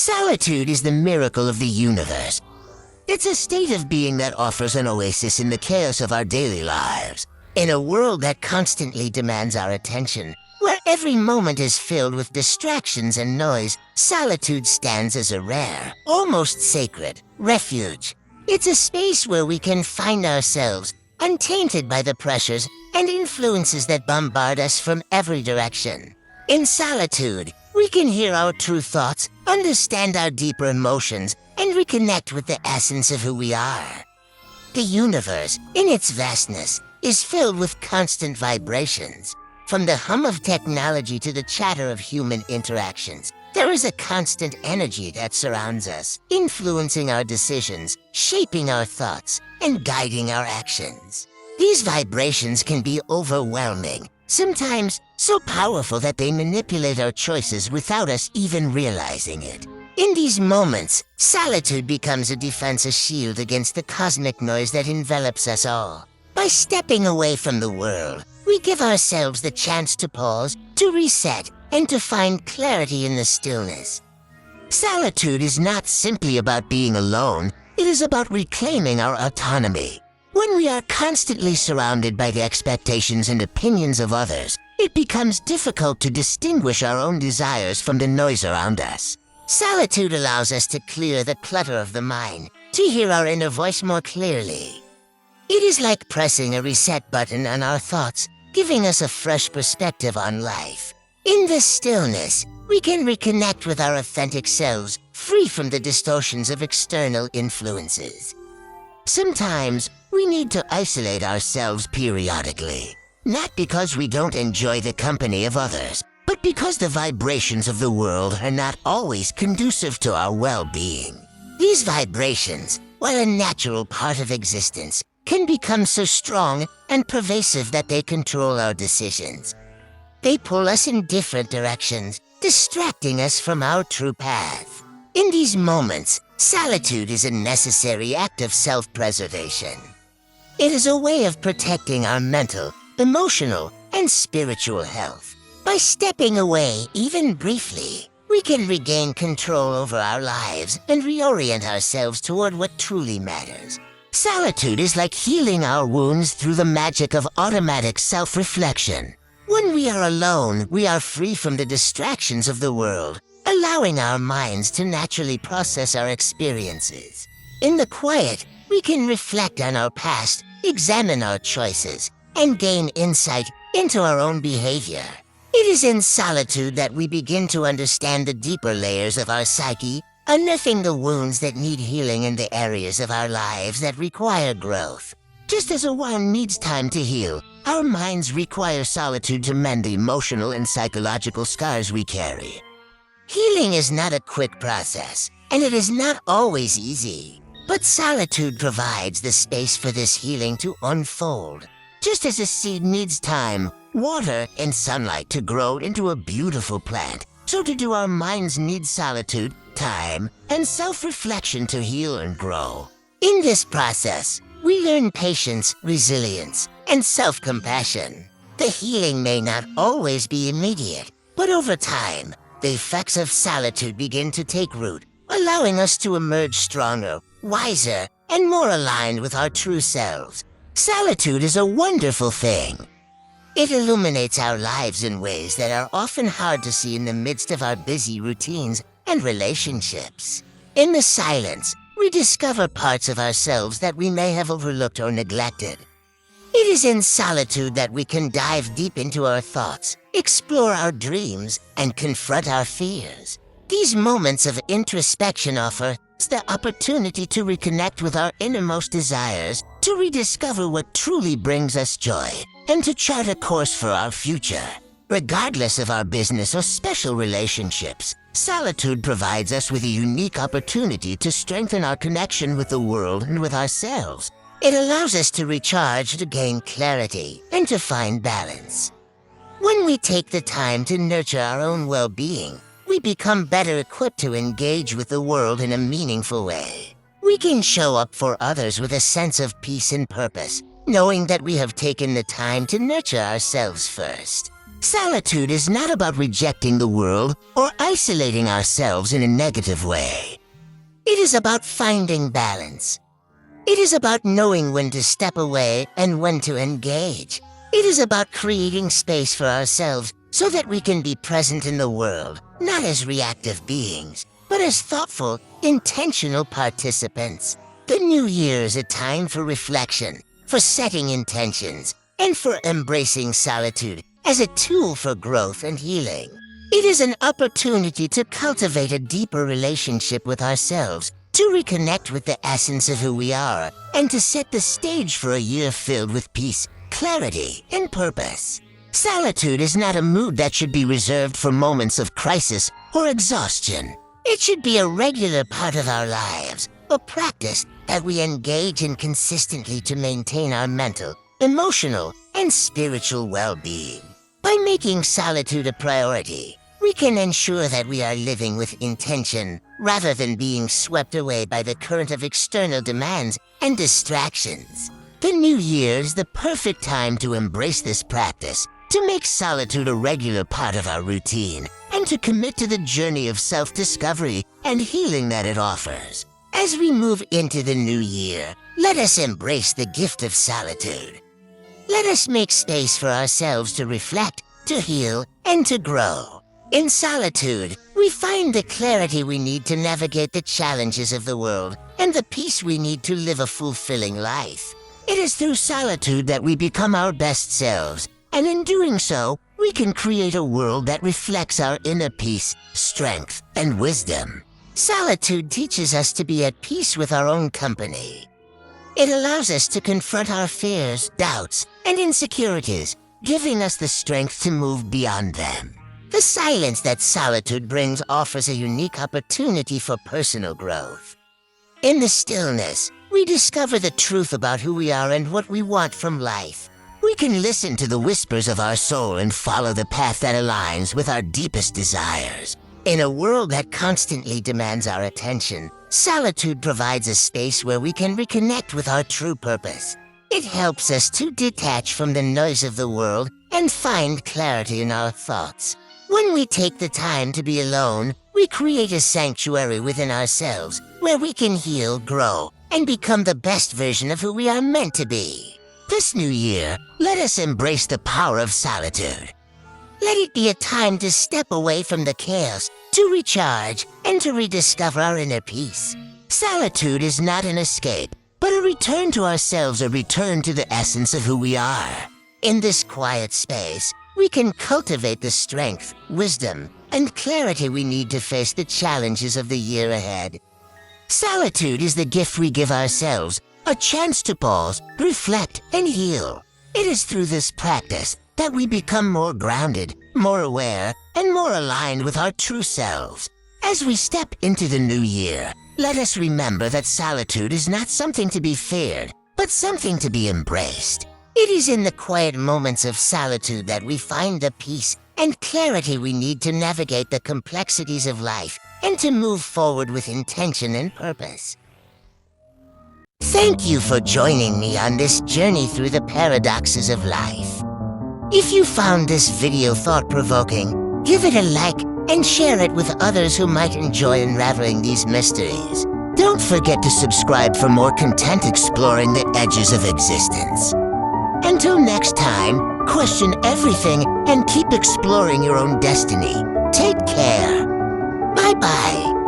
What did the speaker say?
Solitude is the miracle of the universe. It's a state of being that offers an oasis in the chaos of our daily lives. In a world that constantly demands our attention, where every moment is filled with distractions and noise, solitude stands as a rare, almost sacred, refuge. It's a space where we can find ourselves, untainted by the pressures and influences that bombard us from every direction. In solitude, we can hear our true thoughts, understand our deeper emotions, and reconnect with the essence of who we are. The universe, in its vastness, is filled with constant vibrations. From the hum of technology to the chatter of human interactions, there is a constant energy that surrounds us, influencing our decisions, shaping our thoughts, and guiding our actions. These vibrations can be overwhelming, sometimes so powerful that they manipulate our choices without us even realizing it. In these moments, solitude becomes a defensive shield against the cosmic noise that envelops us all. By stepping away from the world, we give ourselves the chance to pause, to reset, and to find clarity in the stillness. Solitude is not simply about being alone, it is about reclaiming our autonomy. When we are constantly surrounded by the expectations and opinions of others, it becomes difficult to distinguish our own desires from the noise around us. Solitude allows us to clear the clutter of the mind, to hear our inner voice more clearly. It is like pressing a reset button on our thoughts, giving us a fresh perspective on life. In this stillness, we can reconnect with our authentic selves, free from the distortions of external influences. Sometimes, we need to isolate ourselves periodically, not because we don't enjoy the company of others, but because the vibrations of the world are not always conducive to our well-being. These vibrations, while a natural part of existence, can become so strong and pervasive that they control our decisions. They pull us in different directions, distracting us from our true path. In these moments, solitude is a necessary act of self-preservation. It is a way of protecting our mental, emotional, and spiritual health. By stepping away, even briefly, we can regain control over our lives and reorient ourselves toward what truly matters. Solitude is like healing our wounds through the magic of automatic self-reflection. When we are alone, we are free from the distractions of the world, allowing our minds to naturally process our experiences. In the quiet, we can reflect on our past, examine our choices, and gain insight into our own behavior. It is in solitude that we begin to understand the deeper layers of our psyche, unearthing the wounds that need healing in the areas of our lives that require growth. Just as a wound needs time to heal, our minds require solitude to mend the emotional and psychological scars we carry. Healing is not a quick process, and it is not always easy. But solitude provides the space for this healing to unfold. Just as a seed needs time, water, and sunlight to grow into a beautiful plant, so too do our minds need solitude, time, and self-reflection to heal and grow. In this process, we learn patience, resilience, and self-compassion. The healing may not always be immediate, but over time, the effects of solitude begin to take root, allowing us to emerge stronger, wiser, and more aligned with our true selves. Solitude is a wonderful thing. It illuminates our lives in ways that are often hard to see in the midst of our busy routines and relationships. In the silence, we discover parts of ourselves that we may have overlooked or neglected. It is in solitude that we can dive deep into our thoughts, explore our dreams, and confront our fears. These moments of introspection offer us the opportunity to reconnect with our innermost desires, to rediscover what truly brings us joy, and to chart a course for our future. Regardless of our business or special relationships, solitude provides us with a unique opportunity to strengthen our connection with the world and with ourselves. It allows us to recharge, to gain clarity, and to find balance. When we take the time to nurture our own well-being, we become better equipped to engage with the world in a meaningful way. We can show up for others with a sense of peace and purpose, knowing that we have taken the time to nurture ourselves first. Solitude is not about rejecting the world or isolating ourselves in a negative way. It is about finding balance. It is about knowing when to step away and when to engage. It is about creating space for ourselves so that we can be present in the world, not as reactive beings, but as thoughtful, intentional participants. The new year is a time for reflection, for setting intentions, and for embracing solitude as a tool for growth and healing. It is an opportunity to cultivate a deeper relationship with ourselves, to reconnect with the essence of who we are, and to set the stage for a year filled with peace, clarity, and purpose. Solitude is not a mood that should be reserved for moments of crisis or exhaustion. It should be a regular part of our lives, a practice that we engage in consistently to maintain our mental, emotional, and spiritual well-being. By making solitude a priority, we can ensure that we are living with intention rather than being swept away by the current of external demands and distractions. The new year is the perfect time to embrace this practice, to make solitude a regular part of our routine, and to commit to the journey of self-discovery and healing that it offers. As we move into the new year, let us embrace the gift of solitude. Let us make space for ourselves to reflect, to heal, and to grow. In solitude, we find the clarity we need to navigate the challenges of the world and the peace we need to live a fulfilling life. It is through solitude that we become our best selves, and in doing so, we can create a world that reflects our inner peace, strength, and wisdom. Solitude teaches us to be at peace with our own company. It allows us to confront our fears, doubts, and insecurities, giving us the strength to move beyond them. The silence that solitude brings offers a unique opportunity for personal growth. In the stillness, we discover the truth about who we are and what we want from life. We can listen to the whispers of our soul and follow the path that aligns with our deepest desires. In a world that constantly demands our attention, solitude provides a space where we can reconnect with our true purpose. It helps us to detach from the noise of the world and find clarity in our thoughts. When we take the time to be alone, we create a sanctuary within ourselves where we can heal, grow, and become the best version of who we are meant to be. This new year, let us embrace the power of solitude. Let it be a time to step away from the chaos, to recharge, and to rediscover our inner peace. Solitude is not an escape, but a return to ourselves, a return to the essence of who we are. In this quiet space, we can cultivate the strength, wisdom, and clarity we need to face the challenges of the year ahead. Solitude is the gift we give ourselves, a chance to pause, reflect, and heal. It is through this practice that we become more grounded, more aware, and more aligned with our true selves. As we step into the new year, let us remember that solitude is not something to be feared, but something to be embraced. It is in the quiet moments of solitude that we find the peace and clarity we need to navigate the complexities of life and to move forward with intention and purpose. Thank you for joining me on this journey through the paradoxes of life. If you found this video thought-provoking, give it a like and share it with others who might enjoy unraveling these mysteries. Don't forget to subscribe for more content exploring the edges of existence. Until next time, question everything and keep exploring your own destiny. Take care. Bye-bye.